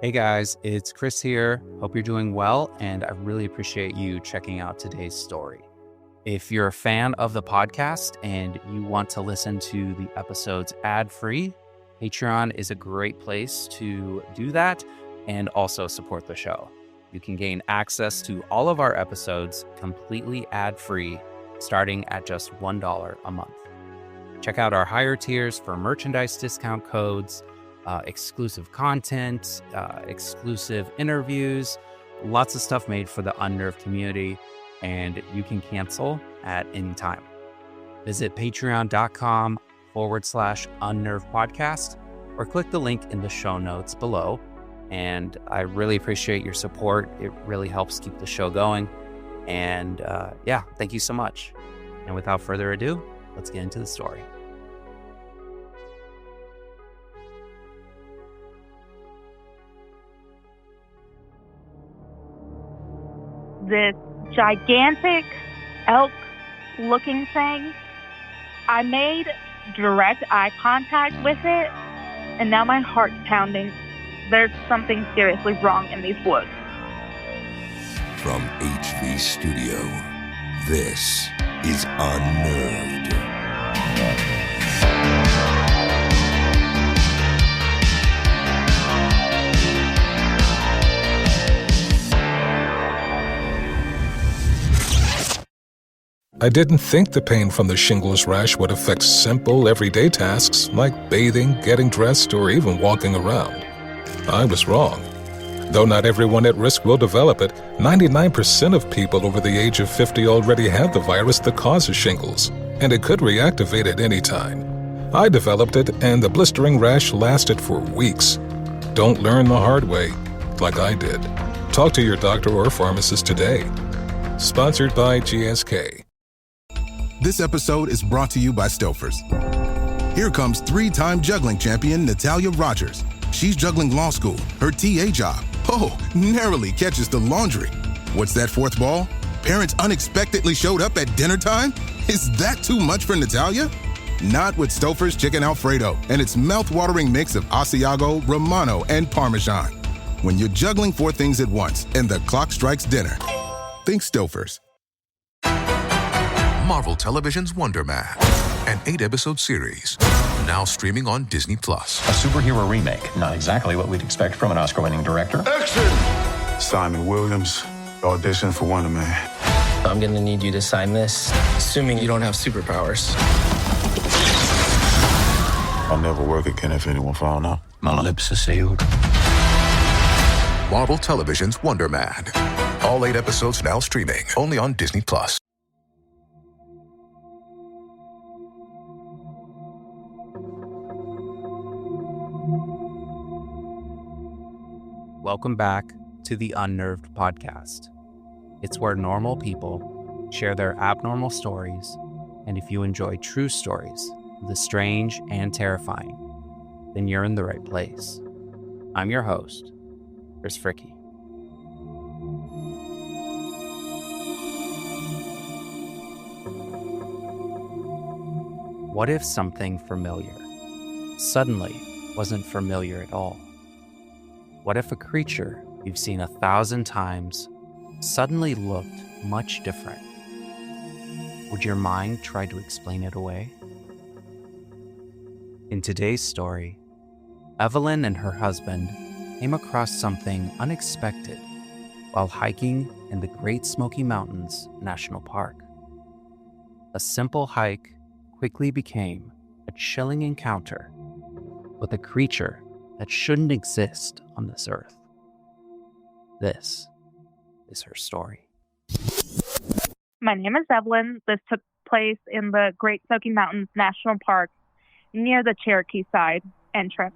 Hey guys, it's Chris here. Hope you're doing well, and I really appreciate you checking out today's story. If you're a fan of the podcast and you want to listen to the episodes ad-free, Patreon is a great place to do that and also support the show. You can gain access to all of our episodes completely ad-free, starting at just $1 a month. Check out our higher tiers for merchandise discount codes, exclusive content, exclusive interviews, lots of stuff made for the unnerved community, and you can cancel at any time. Visit patreon.com/unnervedpodcast or click the link in the show notes below. And I really appreciate your support. It really helps keep the show going. And thank you so much. And without further ado, let's get into the story. This gigantic elk-looking thing, I made direct eye contact with it, and now my heart's pounding. There's something seriously wrong in these woods. From HV Studio, this is Unnerved. I didn't think the pain from the shingles rash would affect simple, everyday tasks like bathing, getting dressed, or even walking around. I was wrong. Though not everyone at risk will develop it, 99% of people over the age of 50 already have the virus that causes shingles, and it could reactivate at any time. I developed it, and the blistering rash lasted for weeks. Don't learn the hard way, like I did. Talk to your doctor or pharmacist today. Sponsored by GSK. This episode is brought to you by Stouffer's. Here comes three-time juggling champion Natalia Rogers. She's juggling law school, her TA job. Oh, narrowly catches the laundry. What's that fourth ball? Parents unexpectedly showed up at dinner time? Is that too much for Natalia? Not with Stouffer's Chicken Alfredo and its mouth-watering mix of Asiago, Romano, and Parmesan. When you're juggling four things at once and the clock strikes dinner, think Stouffer's. Marvel Television's Wonder Man, an 8-episode series, now streaming on Disney+. A superhero remake, not exactly what we'd expect from an Oscar-winning director. Action! Simon Williams, audition for Wonder Man. I'm gonna need you to sign this, assuming you don't have superpowers. I'll never work again if anyone found out. My lips are sealed. Marvel Television's Wonder Man. All 8 episodes now streaming, only on Disney+. Welcome back to the Unnerved Podcast. It's where normal people share their abnormal stories, and if you enjoy true stories, the strange and terrifying, then you're in the right place. I'm your host, Chris Fricky. What if something familiar suddenly wasn't familiar at all? What if a creature you've seen 1,000 times suddenly looked much different? Would your mind try to explain it away? In today's story, Evelin and her husband came across something unexpected while hiking in the Great Smoky Mountains National Park. A simple hike quickly became a chilling encounter with a creature that shouldn't exist on this earth. This is her story. My name is Evelin. This took place in the Great Smoky Mountains National Park near the Cherokee side entrance.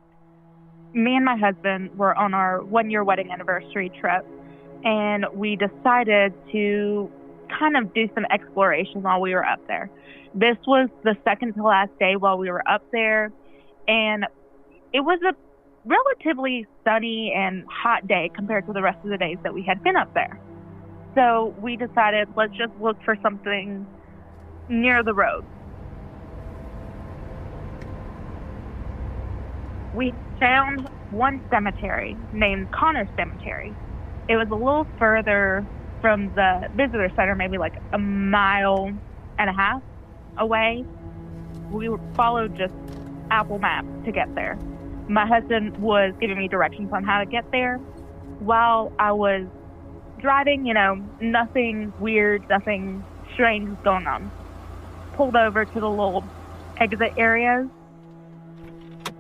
Me and my husband were on our 1-year wedding anniversary trip, and we decided to kind of do some exploration while we were up there. This was the second to last day while we were up there, and it was a relatively sunny and hot day compared to the rest of the days that we had been up there. So we decided, let's just look for something near the road. We found one cemetery named Connor Cemetery. It was a little further from the visitor center, maybe like a mile and a half away. We followed just Apple Maps to get there. My husband was giving me directions on how to get there. While I was driving, nothing weird, nothing strange was going on. Pulled over to the little exit areas.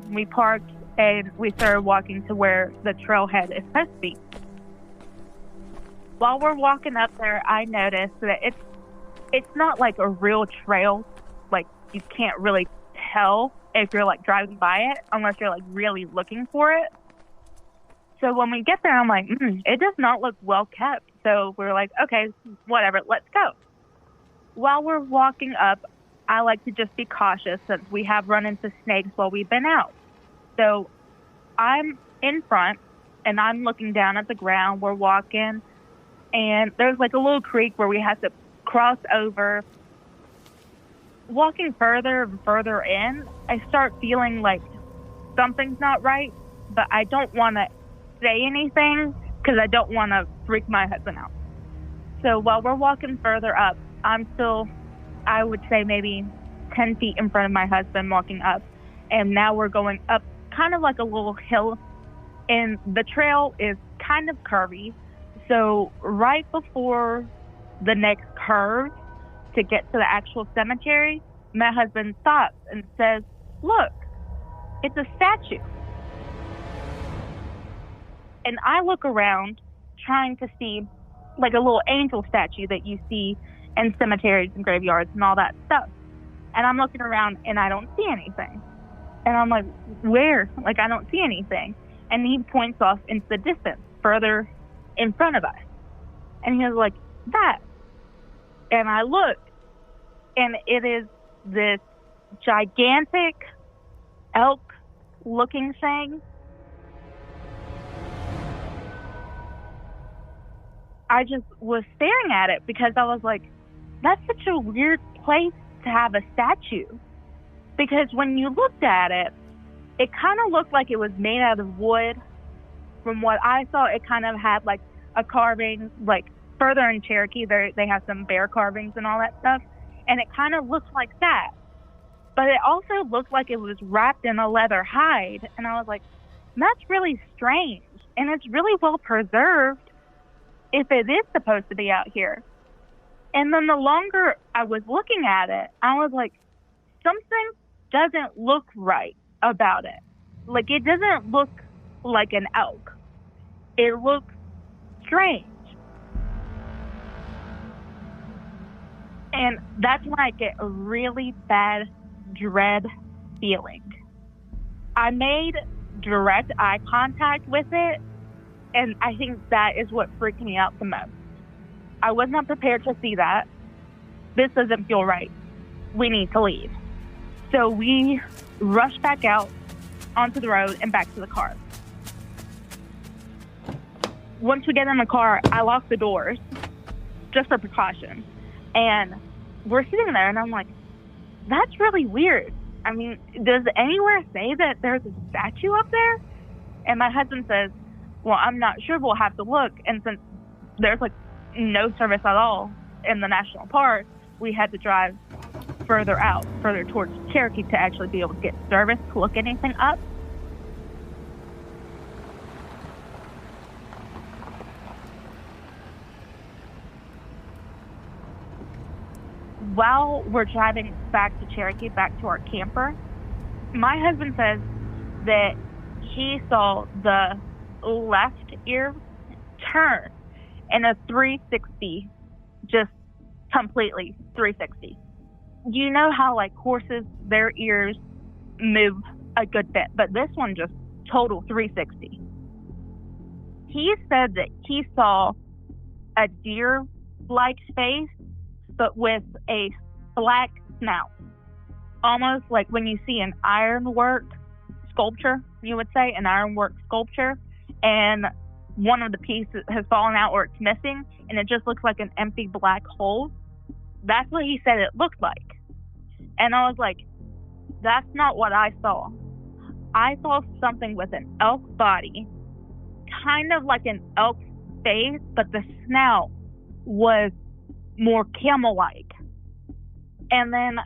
We parked and we started walking to where the trailhead is supposed to be. While we're walking up there, I noticed that it's not like a real trail. Like, you can't really tell if you're like driving by it unless you're like really looking for it. So when we get there, I'm like, it does not look well kept. So we're like, okay, whatever, let's go. While we're walking up, I like to just be cautious since we have run into snakes while we've been out. So I'm in front and I'm looking down at the ground. We're walking and there's like a little creek where we have to cross over. Walking further and further in, I start feeling like something's not right, but I don't want to say anything because I don't want to freak my husband out. So while we're walking further up, I'm still, I would say maybe 10 feet in front of my husband walking up. And now we're going up kind of like a little hill. And the trail is kind of curvy. So right before the next curve to get to the actual cemetery, my husband stops and says, "Look, it's a statue." And I look around trying to see like a little angel statue that you see in cemeteries and graveyards and all that stuff. And I'm looking around and I don't see anything. And I'm like, where? Like, I don't see anything. And he points off into the distance, further in front of us. And he was like, that. And I look, and it is this gigantic elk-looking thing. I just was staring at it because I was like, that's such a weird place to have a statue. Because when you looked at it, it kind of looked like it was made out of wood. From what I saw, it kind of had like a carving, like further in Cherokee, they have some bear carvings and all that stuff. And it kind of looked like that. But it also looked like it was wrapped in a leather hide. And I was like, that's really strange. And it's really well preserved if it is supposed to be out here. And then the longer I was looking at it, I was like, something doesn't look right about it. Like, it doesn't look like an elk. It looks strange. And that's when I get a really bad dread feeling. I made direct eye contact with it, and I think that is what freaked me out the most. I was not prepared to see that. This doesn't feel right. We need to leave. So we rushed back out onto the road and back to the car. Once we get in the car, I lock the doors just for precaution. And we're sitting there, and I'm like, that's really weird. I mean, does anywhere say that there's a statue up there? And my husband says, well, I'm not sure. We'll have to look. And since there's like no service at all in the national park, we had to drive further out, further towards Cherokee to actually be able to get service to look anything up. While we're driving back to Cherokee, back to our camper, my husband says that he saw the left ear turn in a 360, just completely 360. You know how like horses, their ears move a good bit, but this one just total 360. He said that he saw a deer-like face, but with a black snout, almost like when you see an ironwork sculpture, you would say, an ironwork sculpture, and one of the pieces has fallen out or it's missing, and it just looks like an empty black hole. That's what he said it looked like. And I was like, that's not what I saw. I saw something with an elk body, kind of like an elk face, but the snout was more camel-like. And then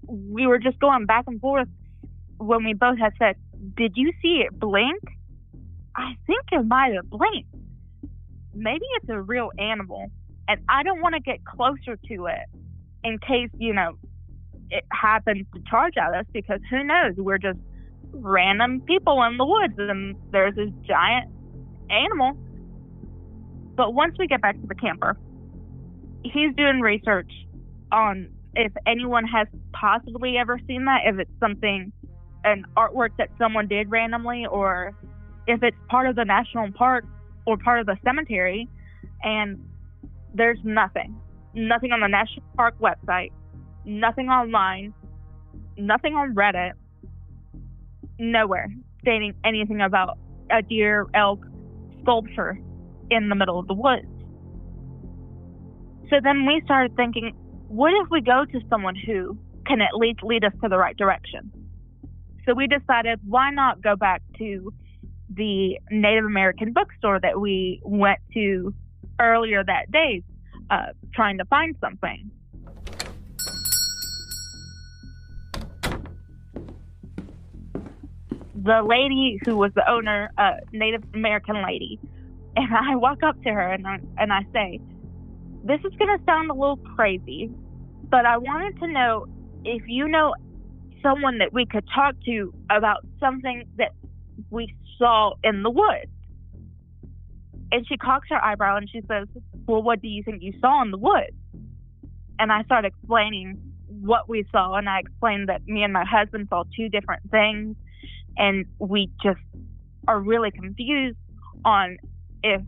we were just going back and forth when we both had said, did you see it blink? I think it might have blinked. Maybe it's a real animal, and I don't want to get closer to it in case, it happens to charge at us, because who knows? We're just random people in the woods, and there's this giant animal. But once we get back to the camper, he's doing research on if anyone has possibly ever seen that, if it's an artwork that someone did randomly, or if it's part of the national park or part of the cemetery. And there's nothing on the national park website, nothing online, nothing on Reddit, nowhere stating anything about a deer elk sculpture in the middle of the woods. So then we started thinking, what if we go to someone who can at least lead us to the right direction? So we decided, why not go back to the Native American bookstore that we went to earlier that day, trying to find something. The lady who was the owner, Native American lady, and I walk up to her and I say, this is going to sound a little crazy, but I wanted to know if you know someone that we could talk to about something that we saw in the woods. And she cocks her eyebrow and she says, well, what do you think you saw in the woods? And I start explaining what we saw, and I explained that me and my husband saw two different things, and we just are really confused on if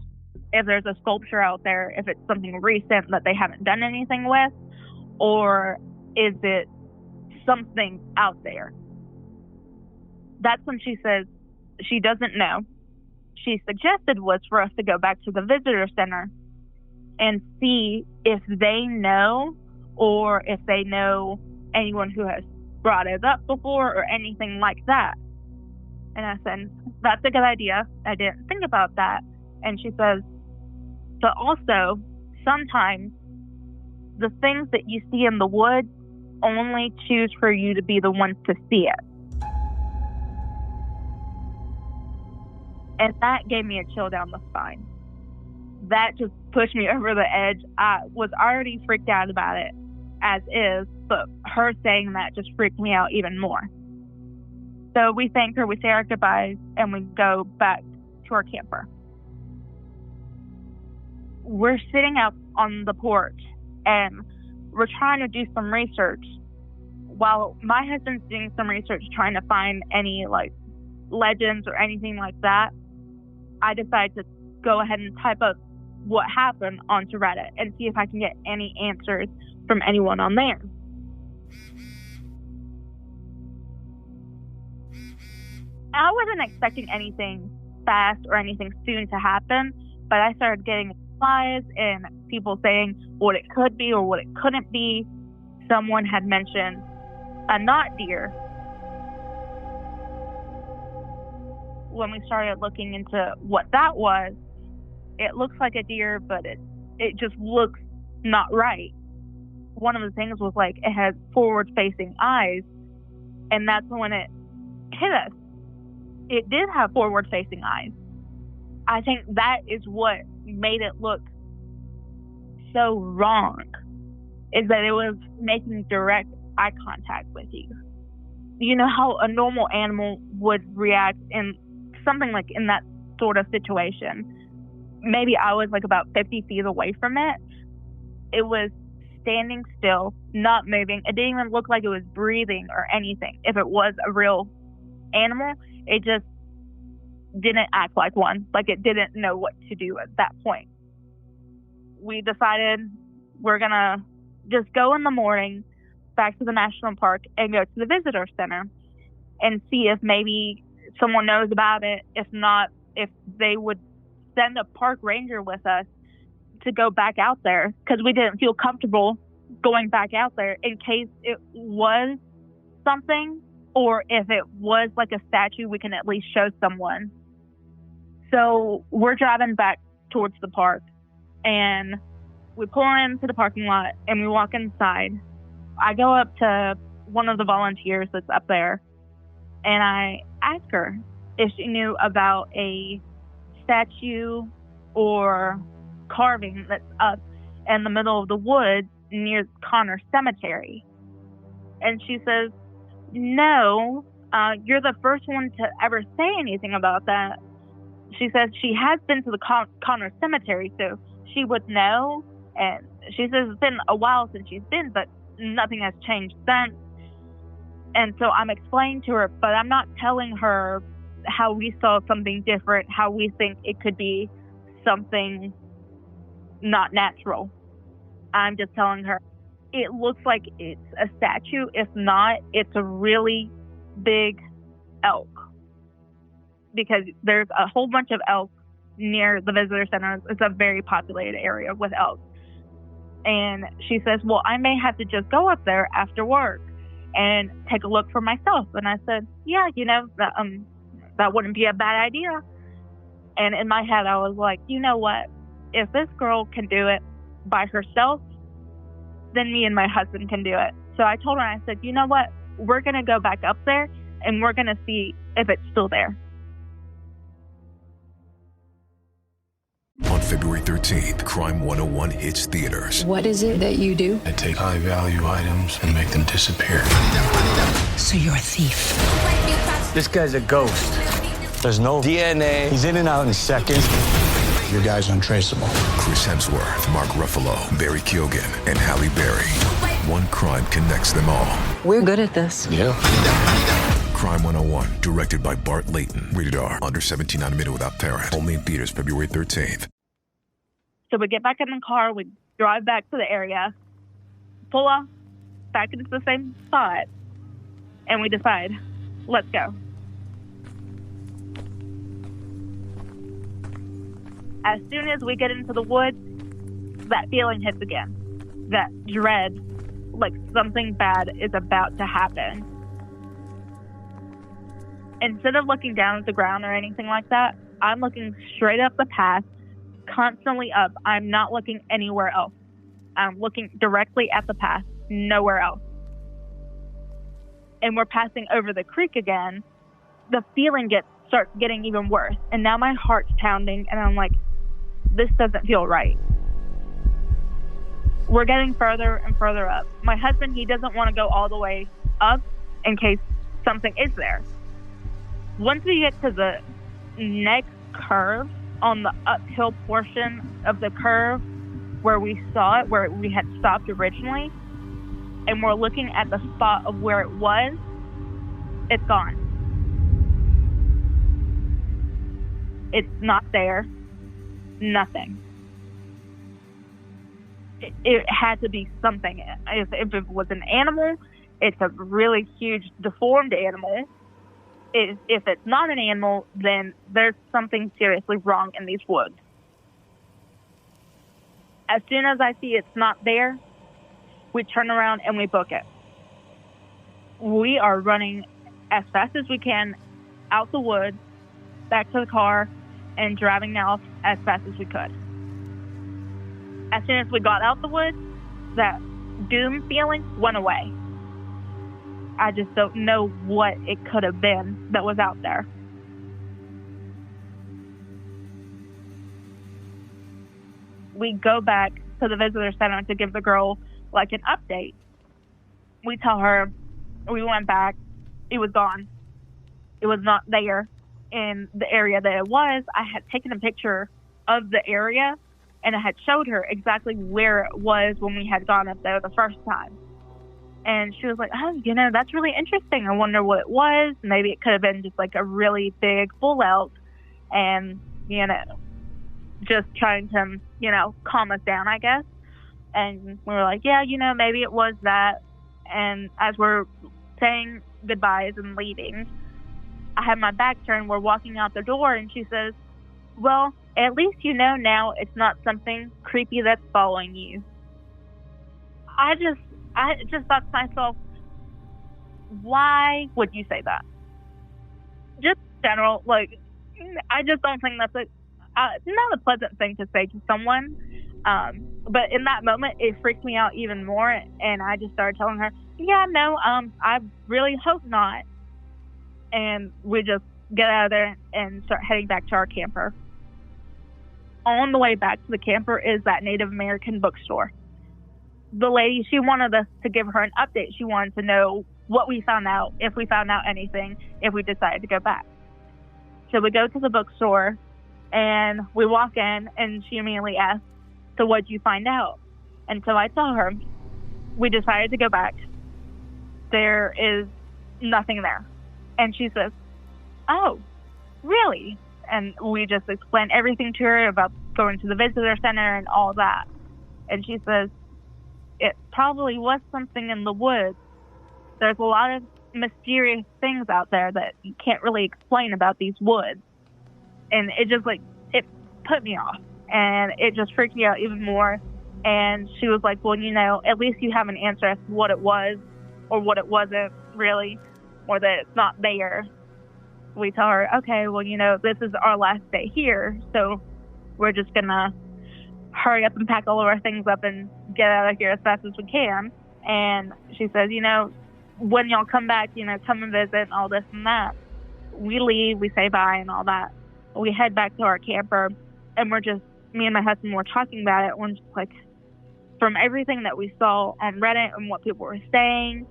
there's a sculpture out there, if it's something recent that they haven't done anything with, or is it something out there. That's when she says she doesn't know. She suggested was for us to go back to the visitor center and see if they know, or if they know anyone who has brought it up before or anything like that. And I said, that's a good idea. I didn't think about that. And she says, but also sometimes the things that you see in the woods only choose for you to be the ones to see it. And that gave me a chill down the spine. That just pushed me over the edge. I was already freaked out about it as is, but her saying that just freaked me out even more. So we thank her, we say our goodbyes, and we go back to our camper. We're sitting out on the porch, and we're trying to do some research. While my husband's doing some research trying to find any legends or anything like that, I decided to go ahead and type up what happened onto Reddit and see if I can get any answers from anyone on there. I wasn't expecting anything fast or anything soon to happen, but I started getting replies and people saying what it could be or what it couldn't be. Someone had mentioned a not deer. When we started looking into what that was, it looks like a deer, but it just looks not right. One of the things was it has forward-facing eyes, and that's when it hit us. It did have forward-facing eyes. I think that is what made it look so wrong, is that it was making direct eye contact with you. You know how a normal animal would react in something in that sort of situation. Maybe I was about 50 feet away from it. It was standing still, not moving. It didn't even look like it was breathing or anything. If it was a real animal, it just didn't act like one. It didn't know what to do at that point. We decided we're going to just go in the morning back to the national park and go to the visitor center and see if maybe someone knows about it. If not, if they would send a park ranger with us to go back out there, because we didn't feel comfortable going back out there in case it was something or if it was like a statue, we can at least show someone. So we're driving back towards the park, and we pull into the parking lot, and we walk inside. I go up to one of the volunteers that's up there, and I ask her if she knew about a statue or carving that's up in the middle of the woods near Connor Cemetery. And she says, no, you're the first one to ever say anything about that. She says she has been to the Connor Cemetery, so she would know. And she says it's been a while since she's been, but nothing has changed since. And so I'm explaining to her, but I'm not telling her how we saw something different, how we think it could be something not natural. I'm just telling her it looks like it's a statue. If not, it's a really big elk, because there's a whole bunch of elk near the visitor center. It's a very populated area with elk. And she says, well, I may have to just go up there after work and take a look for myself. And I said, yeah, that wouldn't be a bad idea. And in my head, I was like, you know what? If this girl can do it by herself, then me and my husband can do it. So I told her, I said, you know what? We're going to go back up there and we're going to see if it's still there. On February 13th, Crime 101 hits theaters. What is it that you do? I take high-value items and make them disappear. So you're a thief. This guy's a ghost. There's no DNA. He's in and out in seconds. Your guy's untraceable. Chris Hemsworth, Mark Ruffalo, Barry Keoghan, and Halle Berry. One crime connects them all. We're good at this. Yeah. Crime 101, directed by Bart Layton. Rated R, under 17 on admitted without parent. Only in theaters February 13th. So we get back in the car, we drive back to the area, pull off back into the same spot, and we decide, let's go. As soon as we get into the woods, that feeling hits again. That dread, like something bad is about to happen. Instead of looking down at the ground or anything like that, I'm looking straight up the path, constantly up. I'm not looking anywhere else. I'm looking directly at the path, nowhere else. And we're passing over the creek again. The feeling starts getting even worse. And now my heart's pounding, and I'm like, this doesn't feel right. We're getting further and further up. My husband, he doesn't want to go all the way up in case something is there. Once we get to the next curve, on the uphill portion of the curve where we saw it, where we had stopped originally, and we're looking at the spot of where it was, it's gone. It's not there. Nothing. It had to be something. If it was an animal, it's a really huge deformed animal. If it's not an animal, then there's something seriously wrong in these woods. As soon as I see it's not there, we turn around and we book it. We are running as fast as we can out the woods, back to the car, and driving now as fast as we could. As soon as we got out the woods, that doom feeling went away. I just don't know what it could have been that was out there. We go back to the visitor center to give the girl like an update. We tell her we went back, it was gone. It was not there in the area that it was. I had taken a picture of the area and I had showed her exactly where it was when we had gone up there the first time. And she was like, oh, that's really interesting. I wonder what it was. Maybe it could have been just like a really big bull elk and, just trying to, calm us down, I guess. And we were like, yeah, maybe it was that. And as we're saying goodbyes and leaving, I have my back turned. We're walking out the door and she says, well, at least now it's not something creepy that's following you. I just thought to myself, why would you say that? Just general, like, I just don't think that's not a pleasant thing to say to someone. But in that moment, it freaked me out even more, and I just started telling her, yeah, no, I really hope not. And we just get out of there and start heading back to our camper. On the way back to the camper is that Native American bookstore. The lady, she wanted us to give her an update. She wanted to know what we found out, if we found out anything, if we decided to go back. So we go to the bookstore, and we walk in, and she immediately asks, so what'd you find out? And so I tell her, we decided to go back. There is nothing there. And she says, oh, really? And we just explain everything to her about going to the visitor center and all that. And she says, it probably was something in the woods. There's a lot of mysterious things out there that you can't really explain about these woods. And it just, like, it put me off. And it just freaked me out even more. And she was like, well, you know, at least you have an answer as to what it was or what it wasn't really, or that it's not there. We tell her, okay, well, you know, this is our last day here, so we're just going to hurry up and pack all of our things up and get out of here as fast as we can. And she says, you know, when y'all come back, you know, come and visit and all this and that. We leave, we say bye and all that. We head back to our camper, and we're just, me and my husband were talking about it. We're just like, from everything that we saw on Reddit and what people were saying,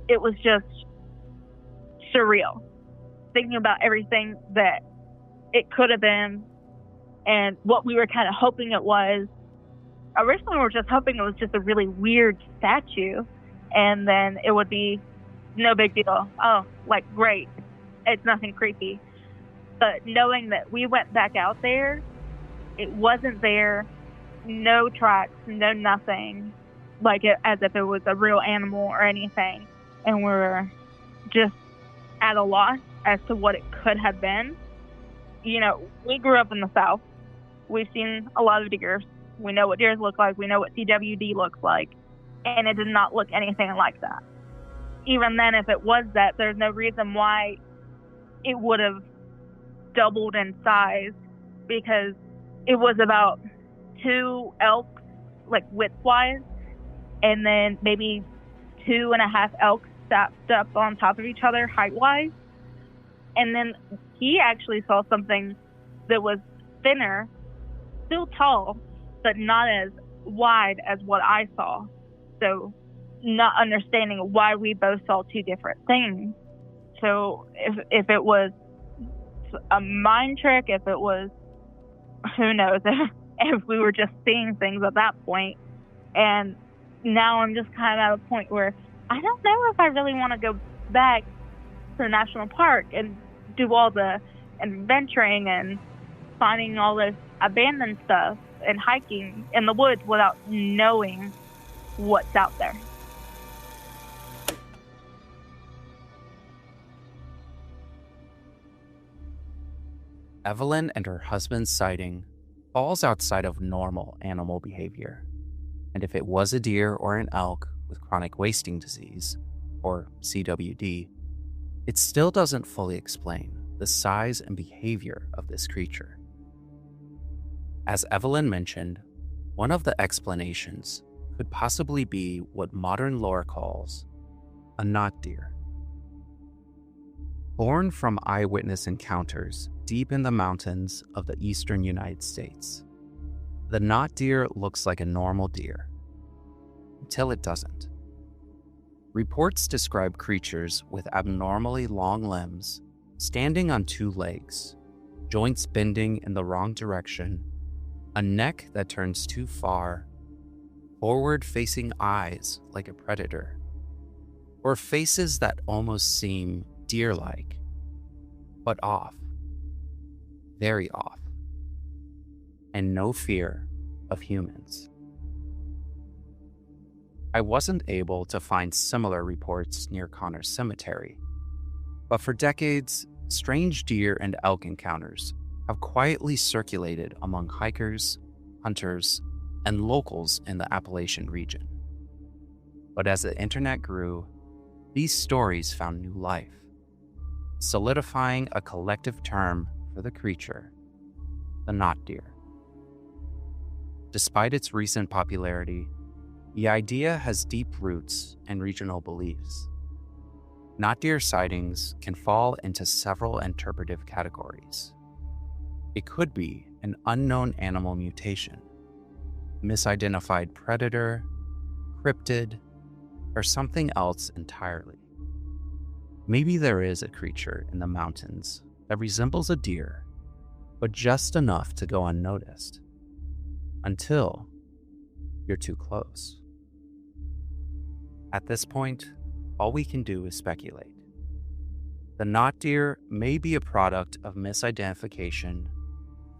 it was just surreal. Thinking about everything that it could have been and what we were kind of hoping it was. Originally, we were just hoping it was just a really weird statue, and then it would be no big deal. Oh, like, great. It's nothing creepy. But knowing that we went back out there, it wasn't there, no tracks, no nothing, like it, as if it was a real animal or anything. And we're just at a loss as to what it could have been. You know, we grew up in the South. We've seen a lot of deers. We know what deers look like. We know what CWD looks like. And it did not look anything like that. Even then, if it was that, there's no reason why it would have doubled in size, because it was about 2 elks, like width-wise, and then maybe 2.5 elks stacked up on top of each other height-wise. And then he actually saw something that was thinner, still tall, but not as wide as what I saw. So not understanding why we both saw 2 different things. So if it was a mind trick, if it was, who knows, if we were just seeing things at that point. And now I'm just kind of at a point where I don't know if I really want to go back to the national park and do all the adventuring and finding all this abandoned stuff and hiking in the woods without knowing what's out there. Evelin and her husband's sighting falls outside of normal animal behavior. And if it was a deer or an elk with chronic wasting disease, or CWD, it still doesn't fully explain the size and behavior of this creature. As Evelin mentioned, one of the explanations could possibly be what modern lore calls a knot deer. Born from eyewitness encounters deep in the mountains of the eastern United States, the knot deer looks like a normal deer, until it doesn't. Reports describe creatures with abnormally long limbs, standing on 2 legs, joints bending in the wrong direction, a neck that turns too far, forward-facing eyes like a predator, or faces that almost seem deer-like, but off, very off, and no fear of humans. I wasn't able to find similar reports near Connors Cemetery, but for decades, strange deer and elk encounters have quietly circulated among hikers, hunters, and locals in the Appalachian region. But as the internet grew, these stories found new life, solidifying a collective term for the creature, the not deer. Despite its recent popularity, the idea has deep roots and regional beliefs. Not deer sightings can fall into several interpretive categories. It could be an unknown animal mutation, misidentified predator, cryptid, or something else entirely. Maybe there is a creature in the mountains that resembles a deer, but just enough to go unnoticed, until you're too close. At this point, all we can do is speculate. The not deer may be a product of misidentification,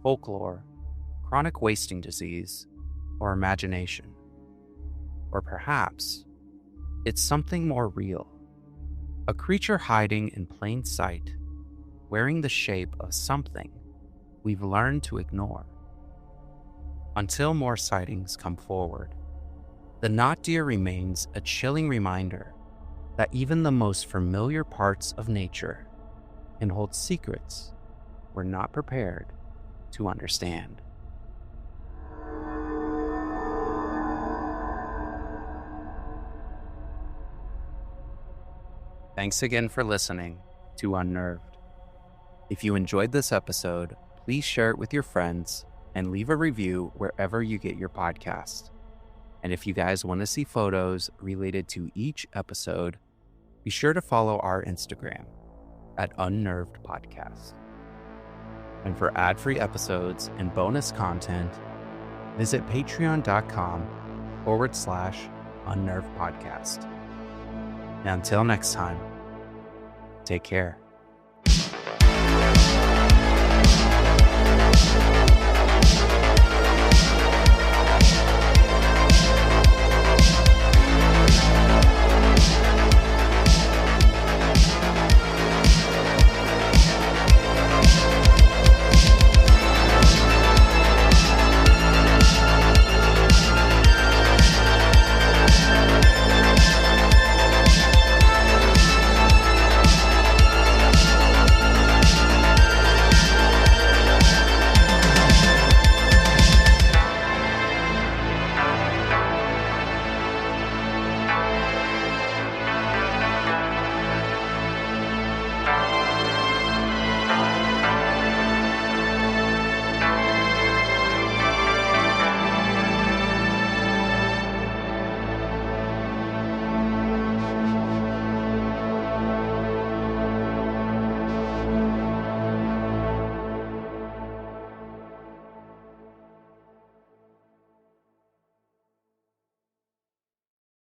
folklore, chronic wasting disease, or imagination. Or perhaps it's something more real. A creature hiding in plain sight, wearing the shape of something we've learned to ignore. Until more sightings come forward, the not deer remains a chilling reminder that even the most familiar parts of nature can hold secrets we're not prepared to understand. Thanks again for listening to Unnerved. If you enjoyed this episode, please share it with your friends and leave a review wherever you get your podcast. And if you guys want to see photos related to each episode, be sure to follow our Instagram at unnervedpodcast. And for ad-free episodes and bonus content, visit patreon.com/unnervedpodcast. And until next time, take care.